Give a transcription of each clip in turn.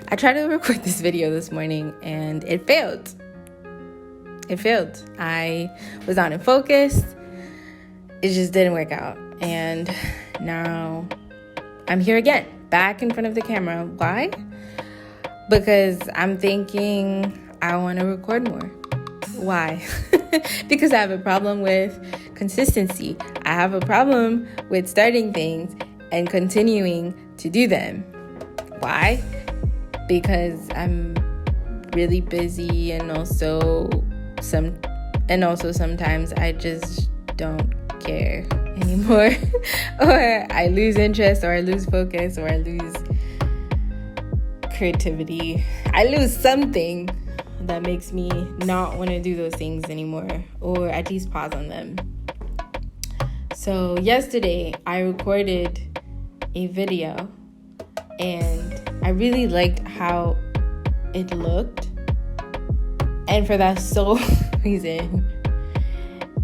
I tried to record this video this morning and it failed. I was not in focus. It just didn't work out. And now I'm here again, back in front of the camera. Why? Because I'm thinking I want to record more. Why? Because I have a problem with consistency. I have a problem with starting things and continuing to do them. Why? Because I'm really busy and also sometimes I just don't care anymore. Or I lose interest, or I lose focus, or I lose creativity. I lose something that makes me not want to do those things anymore, or at least pause on them. So yesterday I recorded a video and I really liked how it looked. And for that sole reason,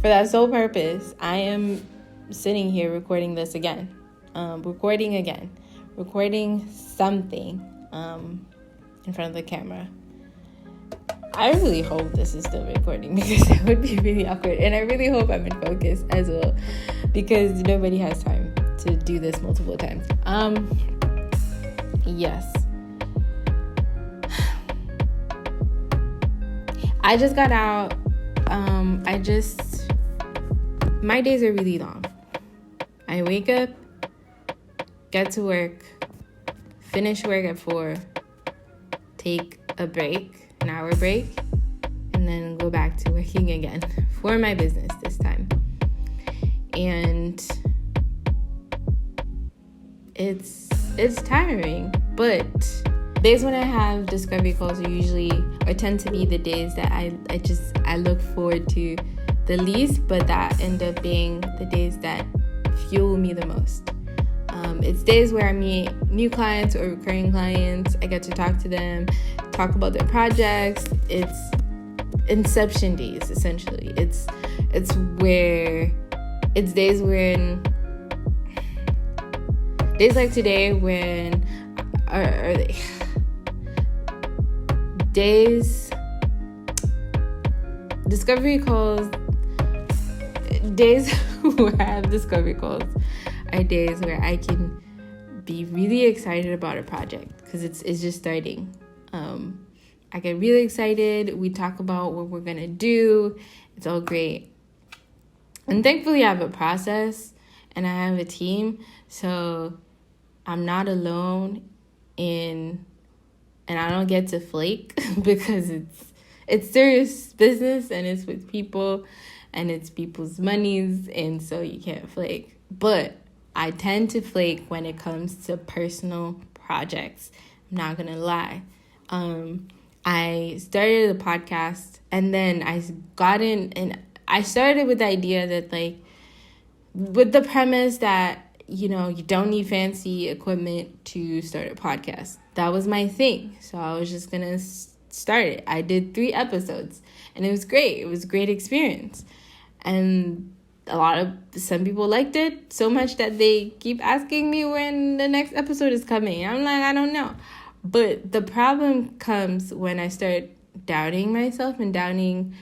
for that sole purpose, I am sitting here recording this again. Recording something in front of the camera. I really hope this is still recording because it would be really awkward. And I really hope I'm in focus as well because nobody has time to do this multiple times. Yes. I just got out. My days are really long. I wake up, get to work, finish work at 4, take a break, an hour break, and then go back to working again for my business this time. And it's tiring, but days when I have discovery calls tend to be the days that I look forward to the least, but that end up being the days that fuel me the most. It's days where I meet new clients or recurring clients. I get to talk to them, talk about their projects. It's inception days, essentially. It's days like today when are they days discovery calls. Days where I have discovery calls are days where I can be really excited about a project because it's just starting. I get really excited. We talk about what we're gonna do. It's all great. And thankfully I have a process and I have a team, so I'm not alone and I don't get to flake because it's serious business and it's with people and it's people's monies, and so you can't flake. But I tend to flake when it comes to personal projects. I'm not gonna lie. I started a podcast and then I got in and I started with the idea that with the premise that, you don't need fancy equipment to start a podcast. That was my thing. So I was just gonna start it. I did 3 episodes and it was great. It was a great experience. And some people liked it so much that they keep asking me when the next episode is coming. I'm like, I don't know. But the problem comes when I start doubting myself and doubting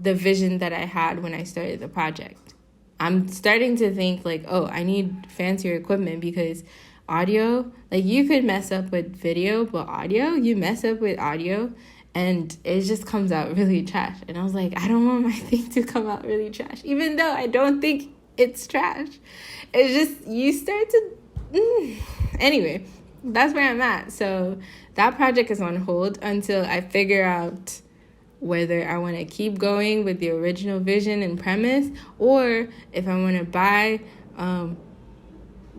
the vision that I had when I started the project. I'm starting to think I need fancier equipment because audio, you could mess up with video, but audio, you mess up with audio and it just comes out really trash. And I was like, I don't want my thing to come out really trash, even though I don't think it's trash. It's just, you start to, Anyway, that's where I'm at. So that project is on hold until I figure out whether I want to keep going with the original vision and premise, or if I want to buy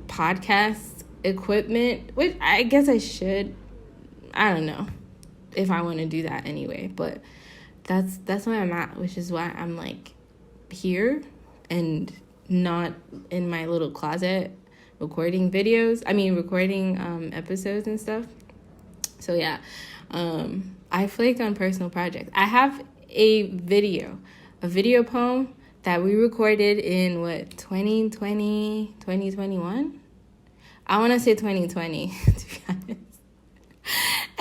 podcast equipment, which I guess I should. I don't know if I want to do that anyway, but that's where I'm at, which is why I'm here and not in my little closet recording episodes and stuff. So yeah, I flake on personal projects. I have a video poem that we recorded in 2020, 2021? I want to say 2020, to be honest.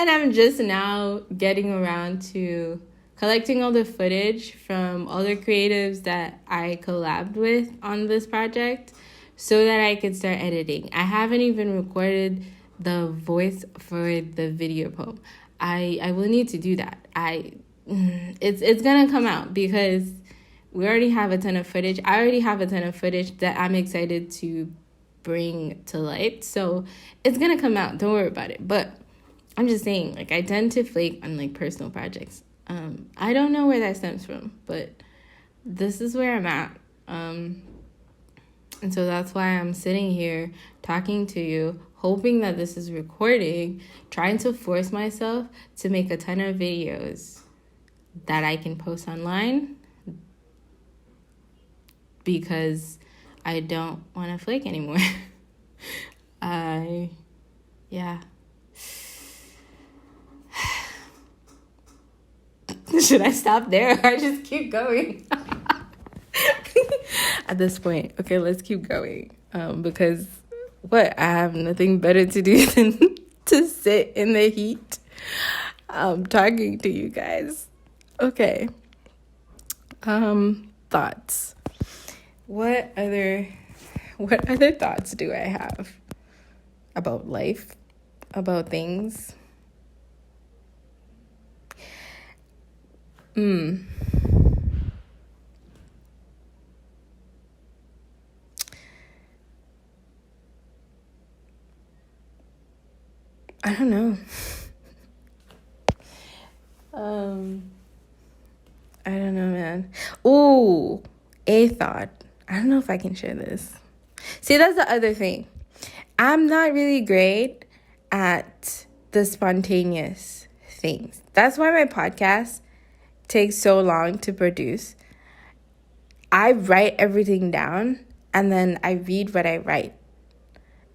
And I'm just now getting around to collecting all the footage from all the creatives that I collabed with on this project so that I could start editing. I haven't even recorded the voice for the video poem. I will need to do that. It's gonna come out because we already have a ton of footage. I already have a ton of footage that I'm excited to bring to light. So it's gonna come out. Don't worry about it. But I'm just saying, like, I tend to flake on like personal projects. I don't know where that stems from, but this is where I'm at. And so that's why I'm sitting here talking to you, hoping that this is recording, trying to force myself to make a ton of videos that I can post online because I don't want to flake anymore. Yeah. Should I stop there or just keep going? At this point, okay, let's keep going. Because I have nothing better to do than to sit in the heat talking to you guys. Okay. Thoughts. What other thoughts do I have about life, about things? I don't know. I don't know, man. Ooh, a thought. I don't know if I can share this. See, that's the other thing. I'm not really great at the spontaneous things. That's why my podcast takes so long to produce. I write everything down and then I read what I write.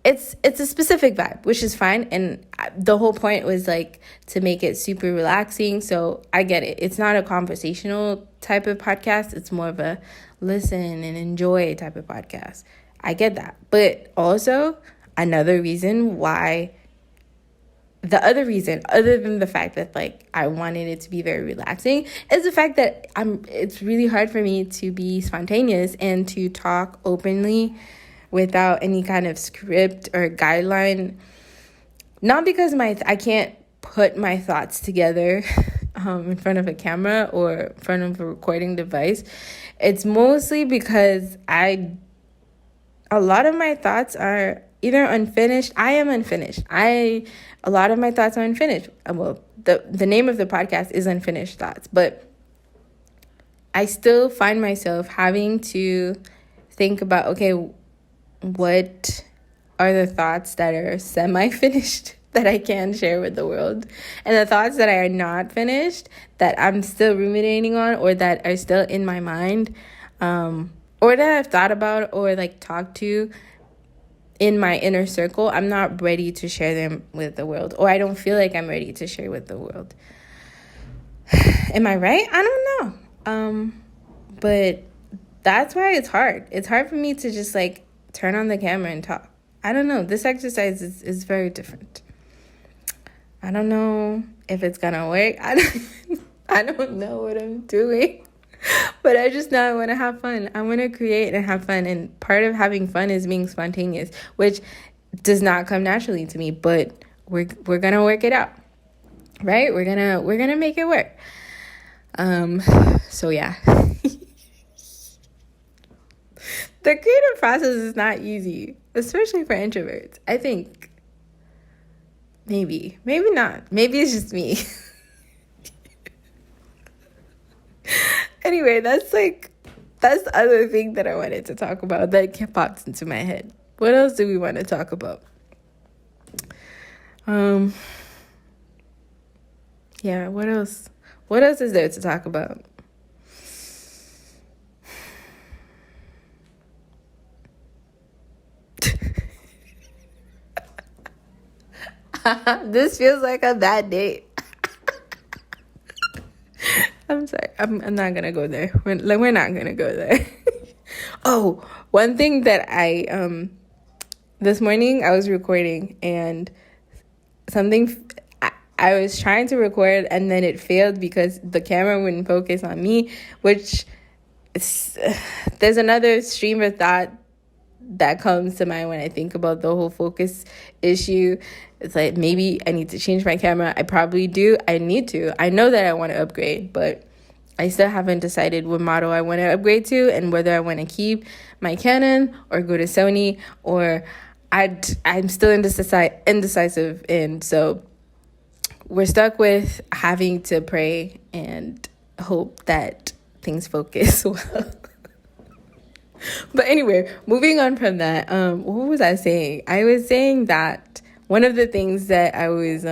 It's a specific vibe, which is fine. And the whole point was like to make it super relaxing. So I get it. It's not a conversational type of podcast. It's more of a listen and enjoy type of podcast. I get that. But also another reason why, the other reason, other than the fact that like I wanted it to be very relaxing, is the fact that it's really hard for me to be spontaneous and to talk openly without any kind of script or guideline. Not because I can't put my thoughts together in front of a camera or in front of a recording device. It's mostly because a lot of my thoughts are either unfinished. I am unfinished. A lot of my thoughts are unfinished. Well, the name of the podcast is Unfinished Thoughts, but I still find myself having to think about, okay, what are the thoughts that are semi-finished that I can share with the world, and the thoughts that are not finished that I'm still ruminating on or that are still in my mind, or that I've thought about or like talked to in my inner circle. I'm not ready to share them with the world, or I don't feel like I'm ready to share with the world. Am I right? I don't know. But that's why it's hard. It's hard for me to just like turn on the camera and talk. I don't know. This exercise is very different. I don't know if it's gonna work. I don't know what I'm doing. But I just know I want to have fun. I want to create and have fun. And part of having fun is being spontaneous, which does not come naturally to me. But we're gonna work it out, right? We're gonna make it work. So yeah. The creative process is not easy, especially for introverts. I think maybe not. Maybe it's just me. Anyway, that's the other thing that I wanted to talk about that popped into my head. What else do we want to talk about? Yeah, what else? What else is there to talk about? This feels like a bad date. I'm sorry. I'm not gonna go there. We're not gonna go there. Oh, one thing that this morning I was recording and something I was trying to record and then it failed because the camera wouldn't focus on me, which there's another stream of thought that comes to mind when I think about the whole focus issue. It's like, maybe I need to change my camera. I probably do. I need to. I know that I want to upgrade, but I still haven't decided what model I want to upgrade to and whether I want to keep my Canon or go to Sony, or I'm still indecisive. And so we're stuck with having to pray and hope that things focus well. But anyway, moving on from that, what was I saying? I was saying that one of the things that I was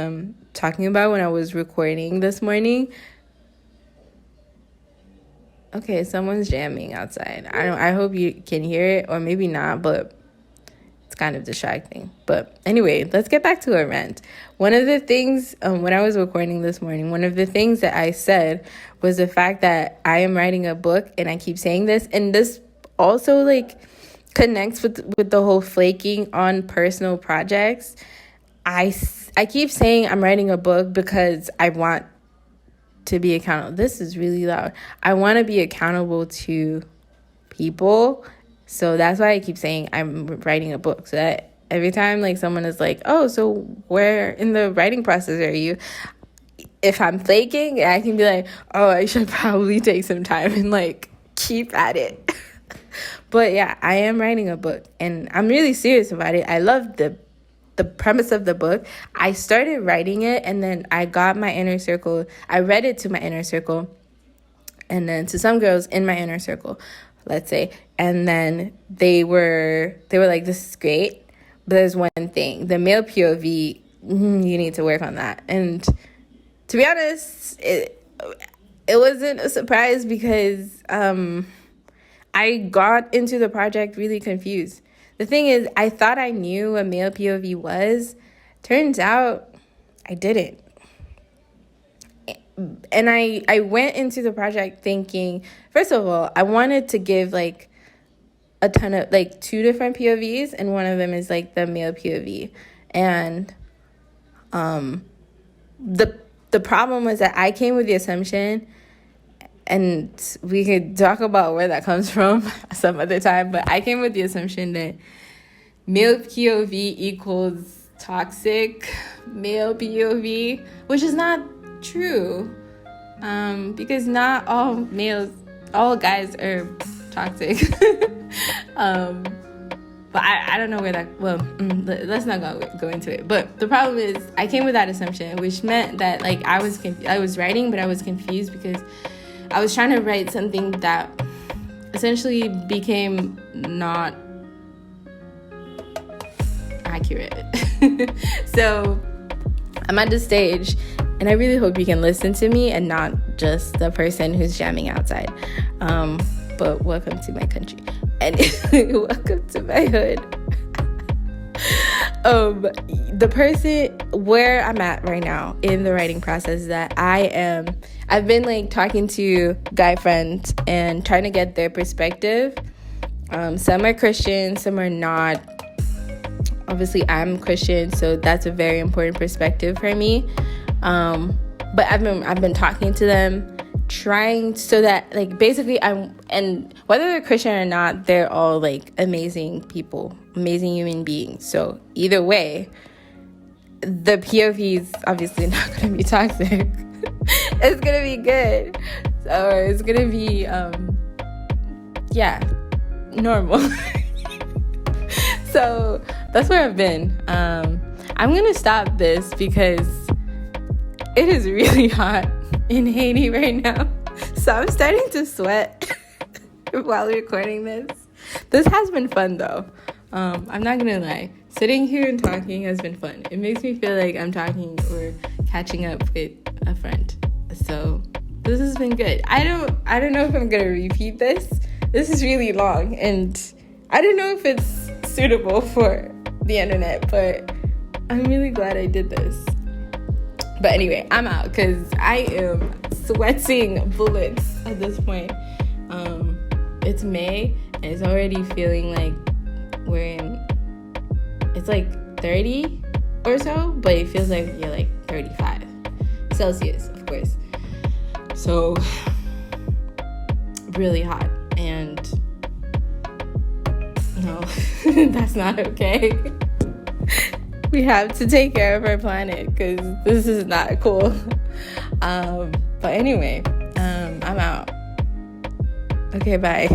talking about when I was recording this morning. Okay, someone's jamming outside. I hope you can hear it, or maybe not, but it's kind of distracting. But anyway, let's get back to our rant. One of the things when I was recording this morning, one of the things that I said was the fact that I am writing a book, and I keep saying this, and this also like connects with the whole flaking on personal projects. I keep saying I'm writing a book because I want to be accountable. This is really loud. I want to be accountable to people. So that's why I keep saying I'm writing a book. So that every time like someone is like, oh, so where in the writing process are you? If I'm flaking, I can be like, oh, I should probably take some time and like keep at it. But yeah, I am writing a book and I'm really serious about it. I love the premise of the book. I started writing it and then I got my inner circle. I read it to my inner circle and then to some girls in my inner circle, let's say. And then they were like, this is great, but there's one thing. The male POV, you need to work on that. And to be honest, it wasn't a surprise because I got into the project really confused. The thing is, I thought I knew what male POV was. Turns out I didn't. And I went into the project thinking, first of all, I wanted to give like a ton of like 2 different POVs, and one of them is like the male POV. And the problem was that I came with the assumption, and we could talk about where that comes from some other time, but I came with the assumption that male POV equals toxic male POV, which is not true, because not all guys are toxic. But I don't know where that, let's not go into it. But the problem is I came with that assumption, which meant that like I was writing, but I was confused because I was trying to write something that essentially became not accurate. So I'm at this stage, and I really hope you can listen to me and not just the person who's jamming outside. But welcome to my country, and welcome to my hood. The person where I'm at right now in the writing process is that I've been like talking to guy friends and trying to get their perspective. Some are Christian, some are not. Obviously I'm Christian, so that's a very important perspective for me. But I've been talking to them, trying so that like basically and whether they're Christian or not, they're all like amazing people, amazing human beings. So either way, the POV is obviously not going to be toxic. It's going to be good. So it's going to be normal. So that's where I've been. I'm going to stop this because it is really hot in Haiti right now. So I'm starting to sweat while recording this. This has been fun though. I'm not going to lie. Sitting here and talking has been fun. It makes me feel like I'm talking or catching up with a friend. So this has been good. I don't know if I'm going to repeat this. This is really long and I don't know if it's suitable for the internet, but I'm really glad I did this. But anyway, I'm out because I am sweating bullets at this point. It's May and it's already feeling like it's like 30 or so, but it feels like you're like 35. Celsius, of course. So really hot, and no, that's not okay. We have to take care of our planet because this is not cool. But anyway, I'm out. Okay, bye.